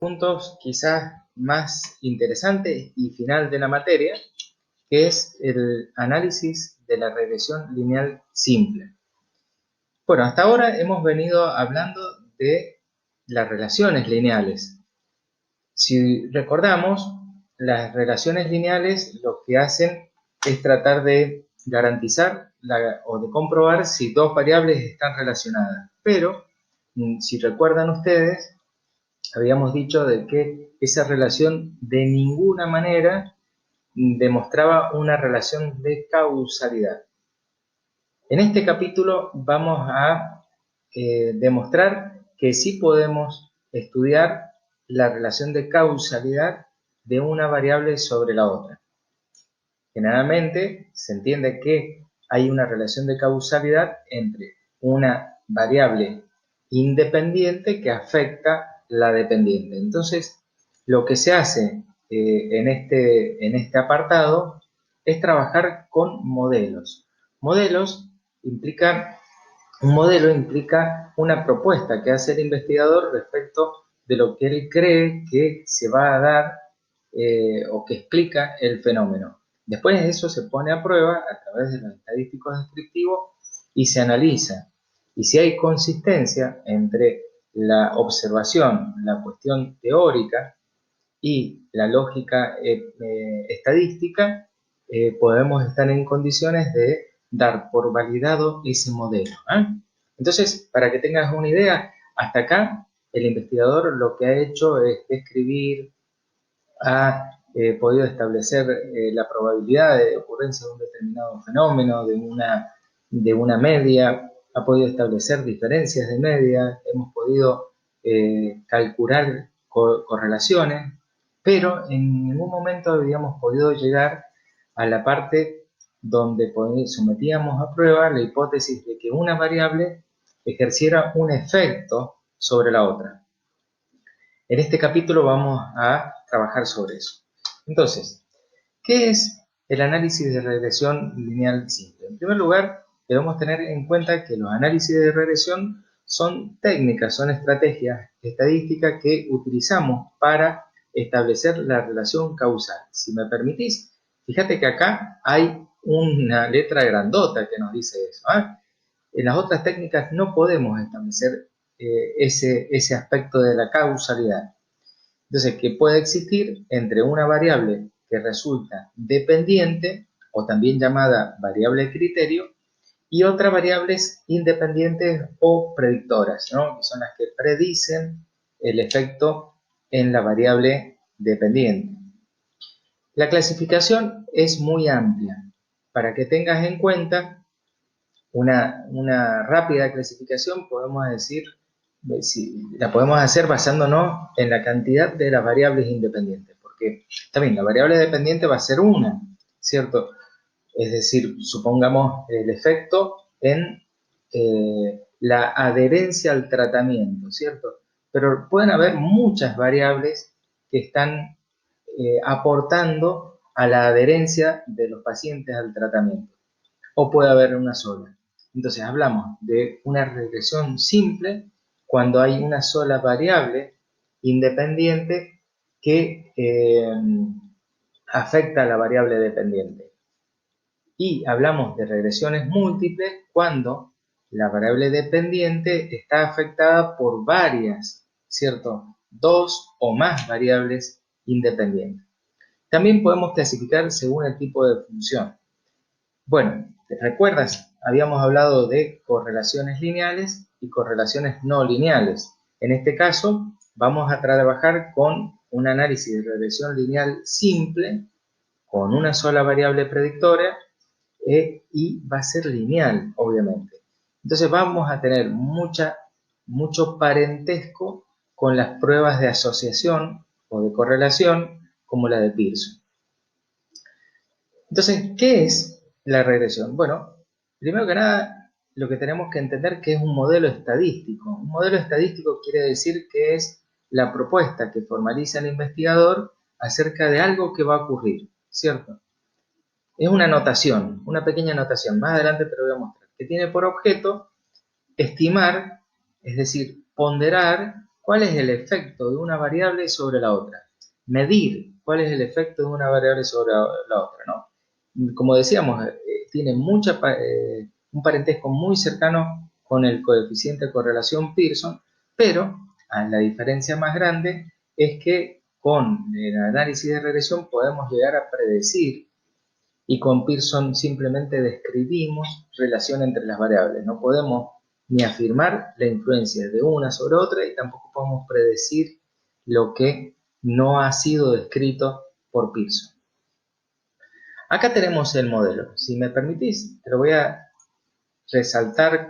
puntos quizás más interesantes y final de la materia, que es el análisis de la regresión lineal simple. Bueno, hasta ahora hemos venido hablando de las relaciones lineales. Si recordamos, las relaciones lineales lo que hacen es tratar de garantizar o de comprobar si dos variables están relacionadas. Pero, si recuerdan ustedes, habíamos dicho de que esa relación de ninguna manera demostraba una relación de causalidad. En este capítulo vamos a demostrar que sí podemos estudiar la relación de causalidad de una variable sobre la otra. Generalmente se entiende que hay una relación de causalidad entre una variable independiente que afecta la dependiente. Entonces, lo que se hace en este apartado es trabajar con modelos. Un modelo implica una propuesta que hace el investigador respecto de lo que él cree que se va a dar o que explica el fenómeno. Después eso se pone a prueba a través de los estadísticos descriptivos y se analiza. Y si hay consistencia entre la observación, la cuestión teórica y la lógica estadística, podemos estar en condiciones de dar por validado ese modelo. Entonces, para que tengas una idea, hasta acá el investigador lo que ha hecho es describir, ha podido establecer la probabilidad de ocurrencia de un determinado fenómeno, de una media, ha podido establecer diferencias de media, hemos podido calcular correlaciones, pero en ningún momento habíamos podido llegar a la parte donde sometíamos a prueba la hipótesis de que una variable ejerciera un efecto sobre la otra. En este capítulo vamos a trabajar sobre eso. Entonces, ¿qué es el análisis de regresión lineal simple? En primer lugar, debemos tener en cuenta que los análisis de regresión son técnicas, son estrategias estadísticas que utilizamos para establecer la relación causal. Si me permitís, fíjate que acá hay una letra grandota que nos dice eso. En las otras técnicas no podemos establecer ese aspecto de la causalidad. Entonces, que puede existir entre una variable que resulta dependiente, o también llamada variable criterio, y otras variables independientes o predictoras, ¿no? Que son las que predicen el efecto en la variable dependiente. La clasificación es muy amplia. Para que tengas en cuenta una rápida clasificación, podemos decir, la podemos hacer basándonos en la cantidad de las variables independientes, porque también la variable dependiente va a ser una, ¿cierto? Es decir, supongamos el efecto en la adherencia al tratamiento, ¿cierto? Pero pueden haber muchas variables que están aportando a la adherencia de los pacientes al tratamiento, o puede haber una sola. Entonces hablamos de una regresión simple cuando hay una sola variable independiente que afecta a la variable dependiente. Y hablamos de regresiones múltiples cuando la variable dependiente está afectada por varias, ¿cierto? Dos o más variables independientes. También podemos clasificar según el tipo de función. Bueno, ¿te recuerdas? Habíamos hablado de correlaciones lineales y correlaciones no lineales. En este caso, vamos a trabajar con un análisis de regresión lineal simple, con una sola variable predictora, y va a ser lineal, obviamente. Entonces vamos a tener mucho parentesco con las pruebas de asociación o de correlación, como la de Pearson. Entonces, ¿qué es la regresión? Bueno, primero que nada, lo que tenemos que entender que es un modelo estadístico. Un modelo estadístico quiere decir que es la propuesta que formaliza el investigador acerca de algo que va a ocurrir, ¿cierto? Es una notación, una pequeña notación, más adelante te lo voy a mostrar, que tiene por objeto estimar, es decir, ponderar cuál es el efecto de una variable sobre la otra. Medir cuál es el efecto de una variable sobre la otra, ¿no? Como decíamos, tiene un parentesco muy cercano con el coeficiente de correlación Pearson, pero la diferencia más grande es que con el análisis de regresión podemos llegar a predecir, y con Pearson simplemente describimos relación entre las variables. No podemos ni afirmar la influencia de una sobre otra y tampoco podemos predecir lo que no ha sido descrito por Pearson. Acá tenemos el modelo. Si me permitís, te lo voy a resaltar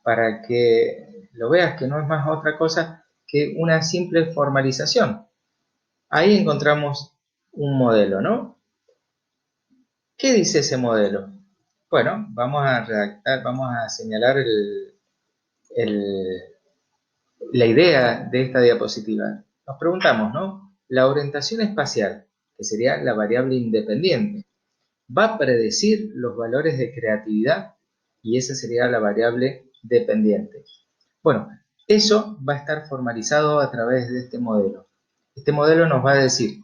para que lo veas, que no es más otra cosa que una simple formalización. Ahí encontramos un modelo, ¿no? ¿Qué dice ese modelo? Bueno, vamos a redactar, vamos a señalar la idea de esta diapositiva. Nos preguntamos, ¿no? La orientación espacial, que sería la variable independiente, va a predecir los valores de creatividad y esa sería la variable dependiente. Bueno, eso va a estar formalizado a través de este modelo. Este modelo nos va a decir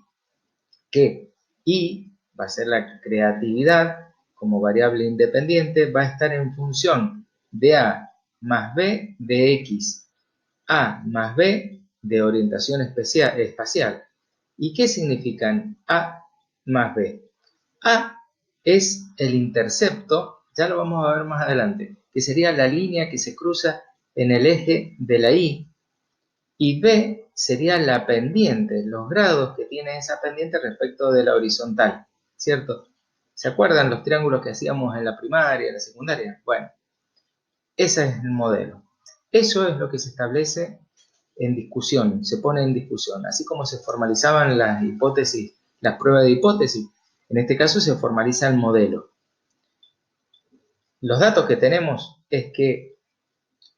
que I va a ser la creatividad como variable independiente, va a estar en función de A más B de X, A más B de orientación espacial. ¿Y qué significan A más B? A es el intercepto, ya lo vamos a ver más adelante, que sería la línea que se cruza en el eje de la Y, y B sería la pendiente, los grados que tiene esa pendiente respecto de la horizontal, ¿cierto? ¿Se acuerdan los triángulos que hacíamos en la primaria, en la secundaria? Bueno, ese es el modelo. Eso es lo que se establece en discusión, se pone en discusión, así como se formalizaban las hipótesis, las pruebas de hipótesis, en este caso se formaliza el modelo. Los datos que tenemos es que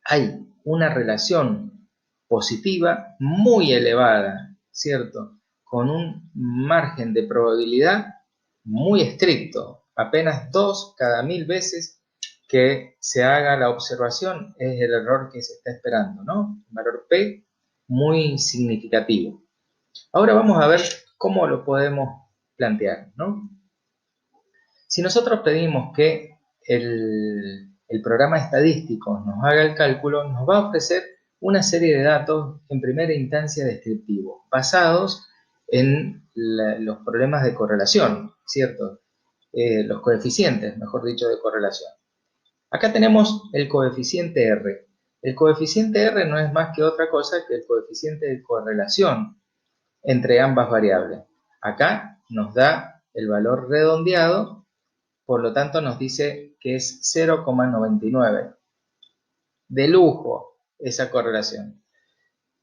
hay una relación positiva muy elevada, ¿cierto? Con un margen de probabilidad muy estricto, apenas 2 cada 1000 veces que se haga la observación es el error que se está esperando, ¿no? Un valor P muy significativo. Ahora vamos a ver cómo lo podemos plantear, ¿no? Si nosotros pedimos que el programa estadístico nos haga el cálculo, nos va a ofrecer una serie de datos en primera instancia descriptivos, basados en los problemas de correlación, ¿cierto? Los coeficientes, mejor dicho, de correlación. Acá tenemos el coeficiente R. El coeficiente R no es más que otra cosa que el coeficiente de correlación entre ambas variables. Acá nos da el valor redondeado, por lo tanto nos dice que es 0,99. De lujo esa correlación.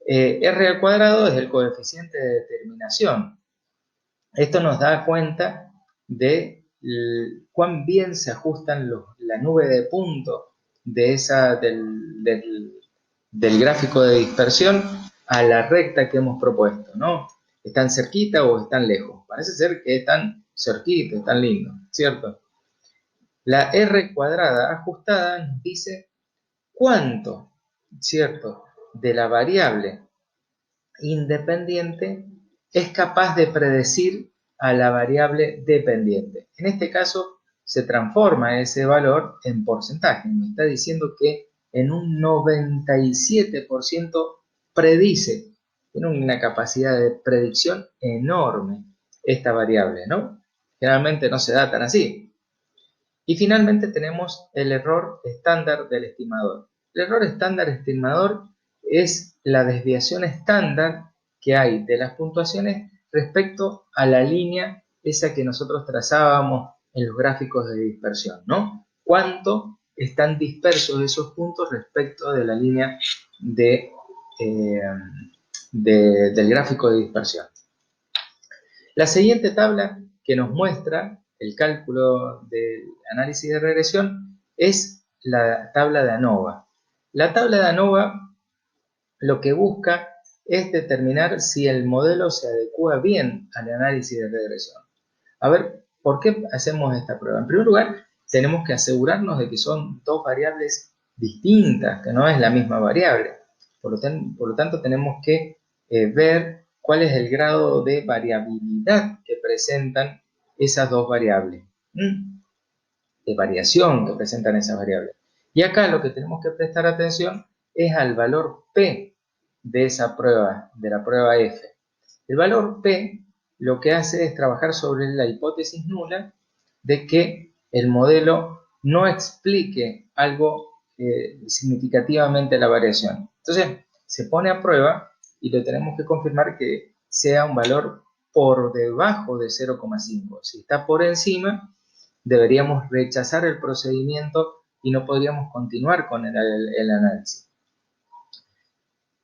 R al cuadrado es el coeficiente de determinación. Esto nos da cuenta de cuán bien se ajustan la nube de puntos del gráfico de dispersión a la recta que hemos propuesto, ¿no? ¿Están cerquita o están lejos? Parece ser que están cerquita, están lindos, ¿cierto? La R cuadrada ajustada nos dice cuánto, ¿cierto?, de la variable independiente es capaz de predecir a la variable dependiente. En este caso se transforma ese valor en porcentaje. Me está diciendo que en un 97% predice. Tiene una capacidad de predicción enorme esta variable, ¿no? Generalmente no se da tan así. Y finalmente tenemos el error estándar del estimador. El error estándar estimador es la desviación estándar que hay de las puntuaciones respecto a la línea esa que nosotros trazábamos en los gráficos de dispersión, ¿no? ¿Cuánto están dispersos esos puntos respecto de la línea eh, del gráfico de dispersión? La siguiente tabla que nos muestra el cálculo del análisis de regresión es la tabla de ANOVA. La tabla de ANOVA lo que busca es determinar si el modelo se adecua bien al análisis de regresión. A ver, ¿por qué hacemos esta prueba? En primer lugar, tenemos que asegurarnos de que son dos variables distintas, que no es la misma variable. Por lo tanto, tenemos que ver cuál es el grado de variabilidad que presentan esas dos variables, de variación que presentan esas variables. Y acá lo que tenemos que prestar atención es al valor P de esa prueba, de la prueba F. El valor P lo que hace es trabajar sobre la hipótesis nula de que el modelo no explique algo significativamente la variación. Entonces, se pone a prueba y le tenemos que confirmar que sea un valor por debajo de 0,5. Si está por encima, deberíamos rechazar el procedimiento y no podríamos continuar con el análisis.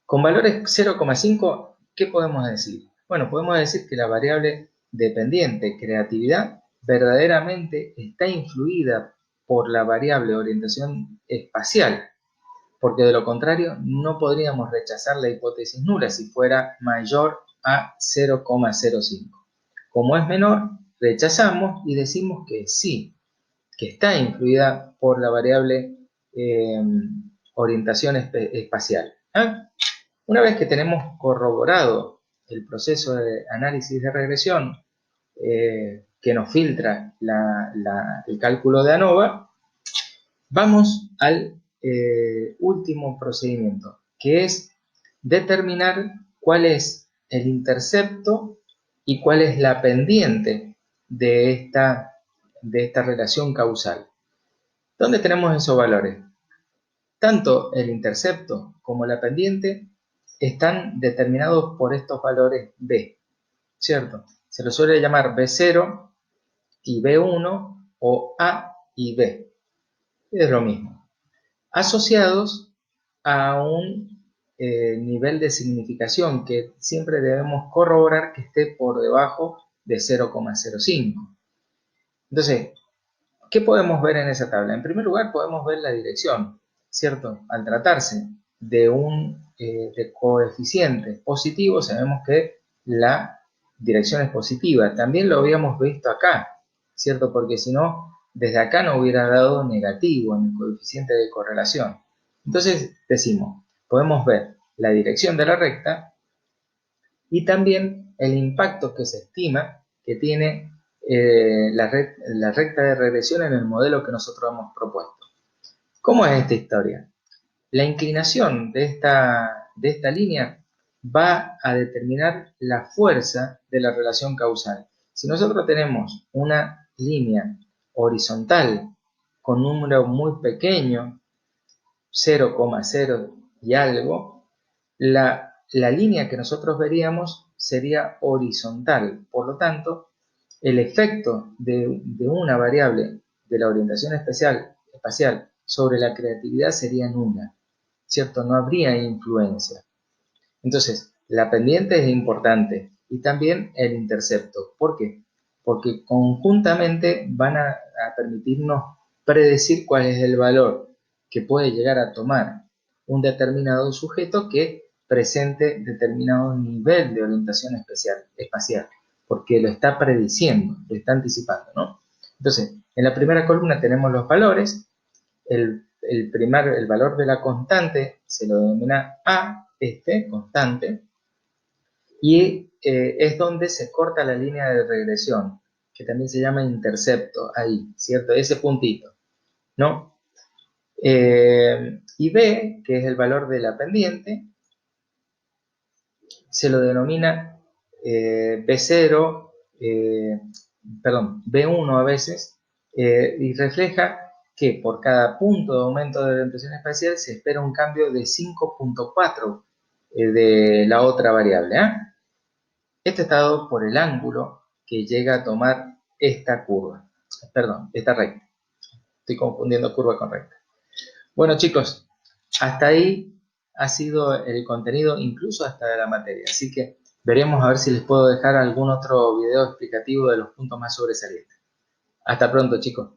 Con valores 0,5, ¿qué podemos decir? Bueno, podemos decir que la variable dependiente creatividad verdaderamente está influida por la variable orientación espacial, porque de lo contrario no podríamos rechazar la hipótesis nula si fuera mayor a 0,05. Como es menor, rechazamos y decimos que sí, que está influida por la variable orientación espacial. Una vez que tenemos corroborado el proceso de análisis de regresión que nos filtra el cálculo de ANOVA, vamos al último procedimiento, que es determinar cuál es el intercepto y cuál es la pendiente de esta relación causal. ¿Dónde tenemos esos valores? Tanto el intercepto como la pendiente están determinados por estos valores B, ¿cierto? Se los suele llamar B0 y B1 o A y B. Es lo mismo. Asociados a un nivel de significación que siempre debemos corroborar que esté por debajo de 0,05. Entonces, ¿qué podemos ver en esa tabla? En primer lugar, podemos ver la dirección, ¿cierto? Al tratarse de un de coeficiente positivo, sabemos que la dirección es positiva. También lo habíamos visto acá, ¿cierto? Porque si no, desde acá no hubiera dado negativo en el coeficiente de correlación. Entonces, decimos, podemos ver la dirección de la recta y también el impacto que se estima que tiene la recta de regresión en el modelo que nosotros hemos propuesto. ¿Cómo es esta historia? La inclinación de esta línea va a determinar la fuerza de la relación causal. Si nosotros tenemos una línea horizontal con un número muy pequeño, 0,0 y algo, la línea que nosotros veríamos sería horizontal. Por lo tanto, el efecto de una variable de la orientación espacial sobre la creatividad sería nula, ¿cierto? No habría influencia. Entonces, la pendiente es importante y también el intercepto. ¿Por qué? Porque conjuntamente van a permitirnos predecir cuál es el valor que puede llegar a tomar un determinado sujeto que presente determinado nivel de orientación espacial, porque lo está prediciendo, lo está anticipando, ¿no? Entonces, en la primera columna tenemos los valores. El valor de la constante se lo denomina A, constante, y es donde se corta la línea de regresión, que también se llama intercepto, ahí, ¿cierto? Ese puntito, ¿no? Y B, que es el valor de la pendiente, se lo denomina B0, B1 a veces, y refleja que por cada punto de aumento de la orientación espacial se espera un cambio de 5,4 de la otra variable. Este está dado por el ángulo que llega a tomar esta curva, esta recta. Estoy confundiendo curva con recta. Bueno, chicos, hasta ahí ha sido el contenido, incluso hasta de la materia. Así que veremos a ver si les puedo dejar algún otro video explicativo de los puntos más sobresalientes. Hasta pronto, chicos.